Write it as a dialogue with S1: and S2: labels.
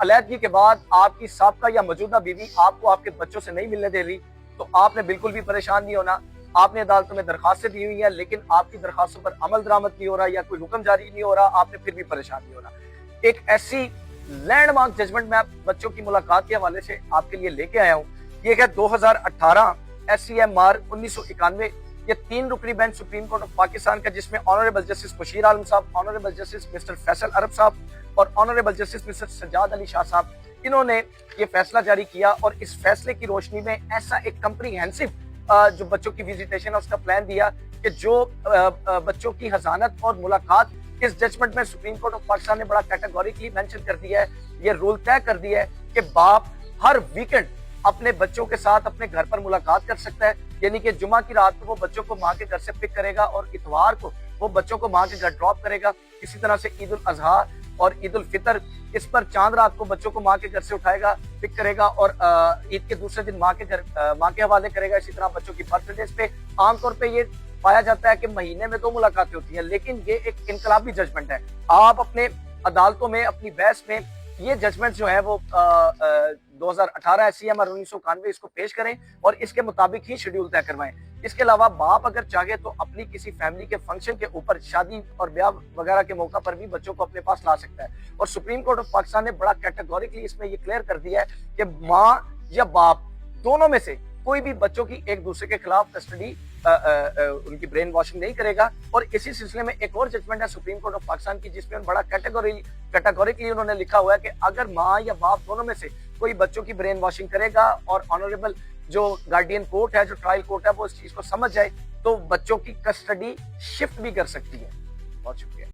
S1: अलहदगी के बाद आपकी साबका या मौजूदा बीवी आपको आपके बच्चों से नहीं मिलने दे रही, तो आपने बिल्कुल भी परेशान नहीं होना। आपने अदालतों में दरखास्तें दी हुई हैं, लेकिन आपकी दरखास्तों पर अमल दरामद नहीं हो रहा या कोई हुक्म जारी नहीं हो रहा, आपने फिर भी परेशान नहीं होना। एक ऐसी लैंडमार्क जजमेंट मैं बच्चों की मुलाकात के हवाले से आपके लिए लेके आया हूँ। ये है 2018 SCMR 1991। ये 3 रुकनी bench supreme court of Pakistan का, जिसमें ऑनरेबल जस्टिस बशीर आलम साहब, honourable justice mister Faisal Arab साहब और honourable justice mister Sajjad Ali Shah साहब, इन्होंने ये फैसला जारी किया। और इस फैसले की रोशनी में ऐसा एक कंप्रीहेंसिव जो बच्चों की विजिटेशन है उसका प्लान दिया कि जो बच्चों की हजानत और मुलाकात, इस जजमेंट में सुप्रीम कोर्ट ऑफ पाकिस्तान ने बड़ा कैटेगोरिकली मेंशन कर दिया है, ये रूल तय कर दिया है कि बाप हर वीकेंड अपने बच्चों के साथ अपने घर पर मुलाकात कर सकता है। यानी कि जुमा की रात को वो बच्चों को माँ के घर से पिक करेगा और इतवार को वो बच्चों को माँ के घर ड्रॉप करेगा। इसी तरह से ईद उल अजहा और ईद उल फितर, इस पर चांद रात को बच्चों को माँ के घर से उठाएगा, पिक करेगा और ईद के दूसरे दिन माँ के हवाले करेगा। इसी तरह बच्चों की बर्थडेज पे आमतौर पे ये पाया जाता है कि महीने में 2 मुलाकातें होती हैं, लेकिन ये एक इनकलाबी जजमेंट है। आप अपने अदालतों में अपनी बहस में ये जजमेंट जो है वो 2018 SCMR 1991 इसको पेश करें और इसके मुताबिक ही शेड्यूल तय करवाएं। इसके अलावा बाप अगर चाहे तो अपनी किसी फैमिली के फंक्शन के ऊपर, शादी और ब्याह वगैरह के मौका पर भी बच्चों को अपने पास ला सकता है। और सुप्रीम कोर्ट ऑफ पाकिस्तान ने बड़ा कैटेगोरिकली इसमें ये क्लियर कर दिया है कि माँ या बाप दोनों में से कोई भी बच्चों की एक दूसरे के खिलाफ कस्टडी उनकी ब्रेन वॉशिंग नहीं करेगा। और इसी सिलसिले में एक और जजमेंट है सुप्रीम कोर्ट ऑफ पाकिस्तान की, जिसमें बड़ा कैटेगोरिकली उन्होंने लिखा हुआ है कि अगर माँ या बाप दोनों में से कोई बच्चों की ब्रेन वॉशिंग करेगा और ऑनरेबल जो गार्डियन कोर्ट है, जो ट्रायल कोर्ट है, वो इस चीज को समझ जाए तो बच्चों की कस्टडी शिफ्ट भी कर सकती है। बहुत शुक्रिया।